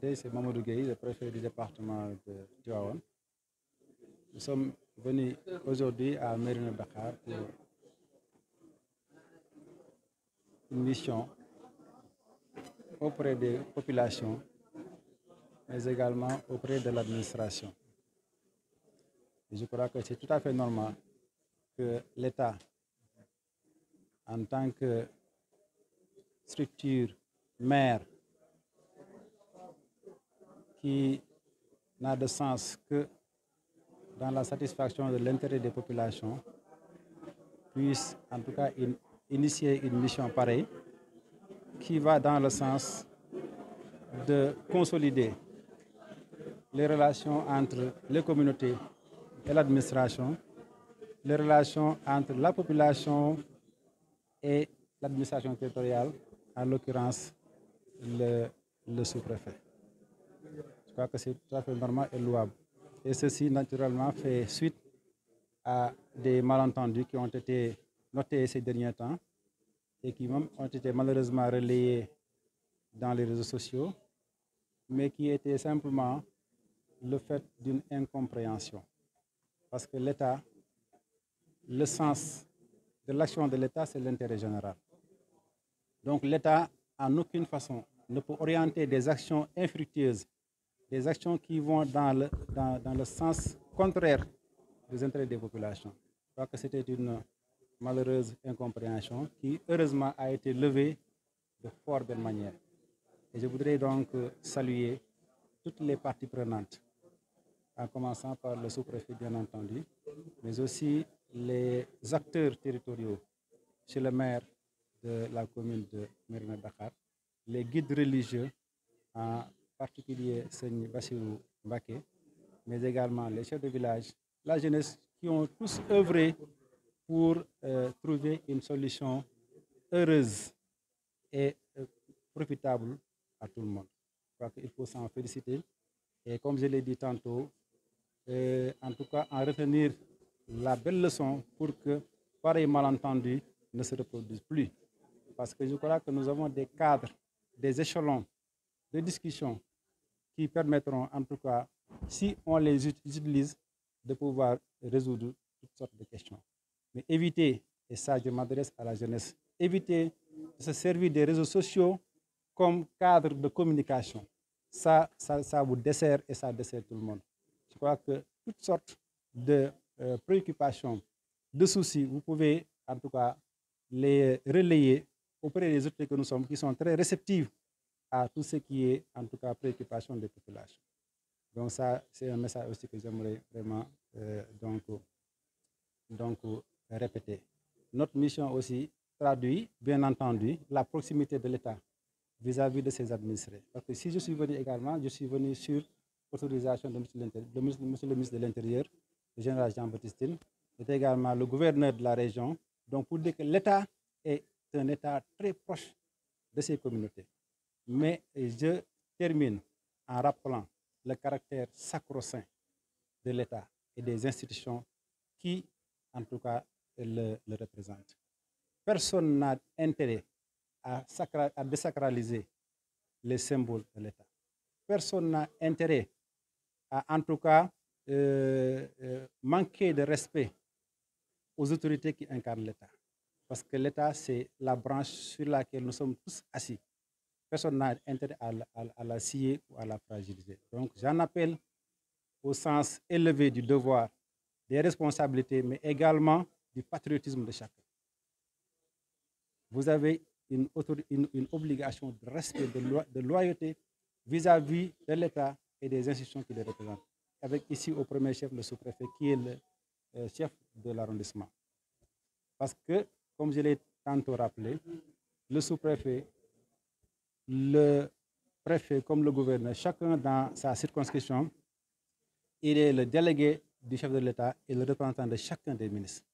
présenté, c'est Mamadou Gueye, le préfet du département de Tivaouane. Nous sommes venus aujourd'hui à Mérina Dakhar pour une mission auprès des populations, mais également auprès de l'administration. Je crois que c'est tout à fait normal que l'État, en tant que structure mère, qui n'a de sens que dans la satisfaction de l'intérêt des populations, puisse en tout cas initier une mission pareille qui va dans le sens de consolider les relations entre les communautés et l'administration, les relations entre la population et l'administration territoriale, en l'occurrence le sous-préfet. Je crois que c'est tout à fait normal et louable. Et ceci, naturellement, fait suite à des malentendus qui ont été notés ces derniers temps et qui même ont été malheureusement relayés dans les réseaux sociaux, mais qui étaient simplement le fait d'une incompréhension. Parce que l'État, le sens de l'action de l'État, c'est l'intérêt général. Donc l'État, en aucune façon, ne peut orienter des actions infructueuses, des actions qui vont dans le sens contraire des intérêts des populations. Je crois que c'était une malheureuse incompréhension qui, heureusement, a été levée de fort belle manière. Et je voudrais donc saluer toutes les parties prenantes, en commençant par le sous-préfet, bien entendu, mais aussi les acteurs territoriaux, chez le maire de la commune de Mérina Dakhar, les guides religieux, en particulier Seigne Bassirou Mbaké, mais également les chefs de village, la jeunesse, qui ont tous œuvré pour trouver une solution heureuse et profitable à tout le monde. Je crois qu'il faut s'en féliciter. Et comme je l'ai dit tantôt, en tout cas, en retenir la belle leçon pour que pareil malentendu ne se reproduise plus. Parce que je crois que nous avons des cadres, des échelons de discussion qui permettront, en tout cas, si on les utilise, de pouvoir résoudre toutes sortes de questions. Mais éviter, et ça je m'adresse à la jeunesse, éviter de se servir des réseaux sociaux comme cadre de communication. Ça vous dessert et ça dessert tout le monde. Je crois que toutes sortes de préoccupations, de soucis, vous pouvez en tout cas les relayer auprès des autorités que nous sommes, qui sont très réceptives à tout ce qui est en tout cas préoccupation des populations. Donc ça, c'est un message aussi que j'aimerais vraiment donc répéter. Notre mission aussi traduit, bien entendu, la proximité de l'État vis-à-vis de ses administrés. Parce que si je suis venu également, je suis venu sur autorisation de monsieur le ministre de l'Intérieur, le général Jean-Baptiste Tine, et également le gouverneur de la région, donc pour dire que l'État est un État très proche de ces communautés. Mais je termine en rappelant le caractère sacro-saint de l'État et des institutions qui, en tout cas, le représentent. Personne n'a intérêt à désacraliser les symboles de l'État. Personne n'a intérêt à, en tout cas, manquer de respect aux autorités qui incarnent l'État. Parce que l'État, c'est la branche sur laquelle nous sommes tous assis. Personne n'a intérêt à la scier ou à la fragiliser. Donc, j'en appelle au sens élevé du devoir, des responsabilités, mais également du patriotisme de chacun. Vous avez une obligation de respect, de loyauté vis-à-vis de l'État et des institutions qui les représentent. Avec ici au premier chef le sous-préfet qui est le chef de l'arrondissement. Parce que, comme je l'ai tantôt rappelé, le sous-préfet, le préfet comme le gouverneur, chacun dans sa circonscription, il est le délégué du chef de l'État et le représentant de chacun des ministres.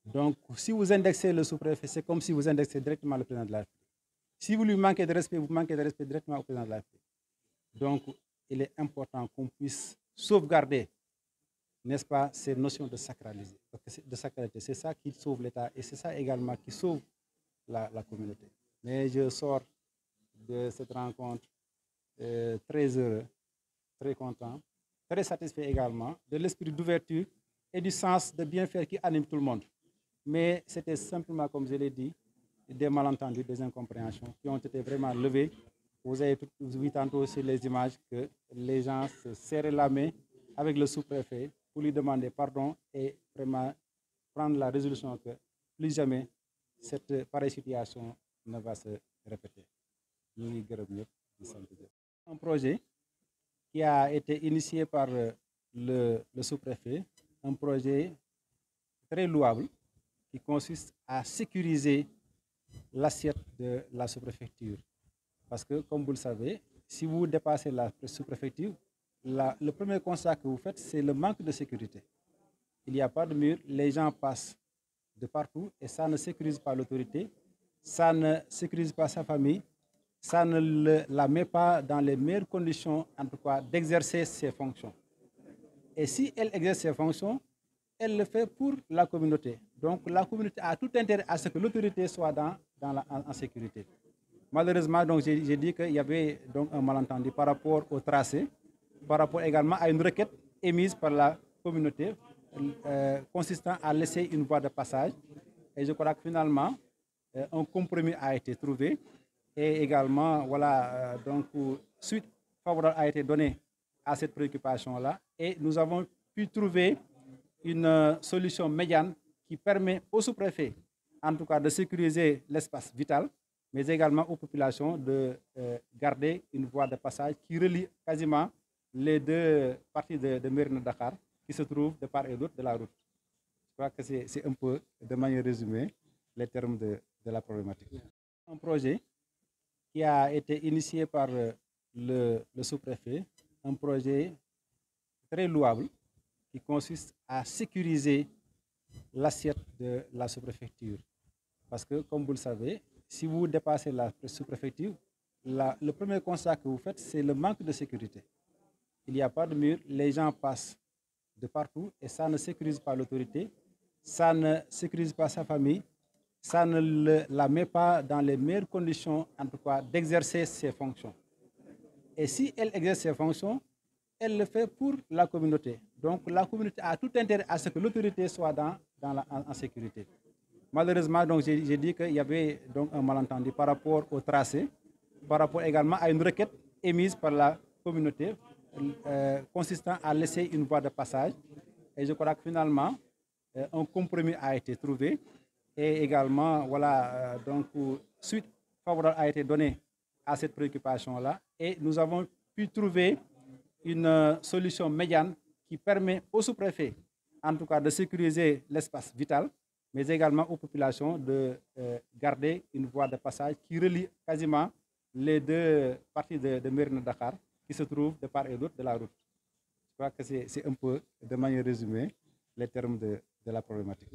Donc, si vous indexez le sous-préfet, c'est comme si vous indexez directement le président de la République. Si vous lui manquez de respect, vous manquez de respect directement au président de la République. Donc, il est important qu'on puisse sauvegarder, n'est-ce pas, ces notions de sacralité. C'est ça qui sauve l'État et c'est ça également qui sauve la communauté. Mais je sors de cette rencontre très heureux, très content, très satisfait également de l'esprit d'ouverture et du sens de bien faire qui anime tout le monde. Mais c'était simplement, comme je l'ai dit, des malentendus, des incompréhensions qui ont été vraiment levées. Vous avez vu tantôt sur les images que les gens se serraient la main avec le sous-préfet pour lui demander pardon et vraiment prendre la résolution que plus jamais cette pareille situation ne va se répéter. Un projet qui a été initié par le sous-préfet, un projet très louable qui consiste à sécuriser l'assiette de la sous-préfecture. Parce que, comme vous le savez, si vous dépassez la sous-préfecture, le premier constat que vous faites, c'est le manque de sécurité. Il n'y a pas de mur, les gens passent de partout et ça ne sécurise pas l'autorité, ça ne sécurise pas sa famille, ça ne la met pas dans les meilleures conditions, en tout cas, d'exercer ses fonctions. Et si elle exerce ses fonctions, elle le fait pour la communauté. Donc la communauté a tout intérêt à ce que l'autorité soit en sécurité. Malheureusement, donc j'ai dit qu'il y avait donc un malentendu par rapport au tracé, par rapport également à une requête émise par la communauté consistant à laisser une voie de passage. Et je crois que finalement, un compromis a été trouvé. Et également, voilà, donc suite favorable a été donnée à cette préoccupation-là. Et nous avons pu trouver une solution médiane qui permet au sous-préfet, en tout cas, de sécuriser l'espace vital, mais également aux populations de garder une voie de passage qui relie quasiment les deux parties de Mérina Dakhar qui se trouvent de part et d'autre de la route. Je crois que c'est un peu, de manière résumée, les termes de la problématique. Un projet qui a été initié par le sous-préfet, un projet très louable qui consiste à sécuriser l'assiette de la sous-préfecture. Parce que, comme vous le savez, si vous dépassez la sous-préfecture, le premier constat que vous faites, c'est le manque de sécurité. Il n'y a pas de mur, les gens passent de partout et ça ne sécurise pas l'autorité, ça ne sécurise pas sa famille, ça ne la met pas dans les meilleures conditions, en tout cas, d'exercer ses fonctions. Et si elle exerce ses fonctions, elle le fait pour la communauté. Donc la communauté a tout intérêt à ce que l'autorité soit en sécurité. Malheureusement, donc j'ai dit qu'il y avait donc un malentendu par rapport au tracé, par rapport également à une requête émise par la communauté consistant à laisser une voie de passage. Et je crois que finalement, un compromis a été trouvé. Et également, voilà, donc suite favorable a été donnée à cette préoccupation-là. Et nous avons pu trouver une solution médiane qui permet au sous-préfet, en tout cas, de sécuriser l'espace vital, mais également aux populations de garder une voie de passage qui relie quasiment les deux parties de Mérina Dakhar qui se trouvent de part et d'autre de la route. Je crois que c'est un peu, de manière résumée, les termes de la problématique.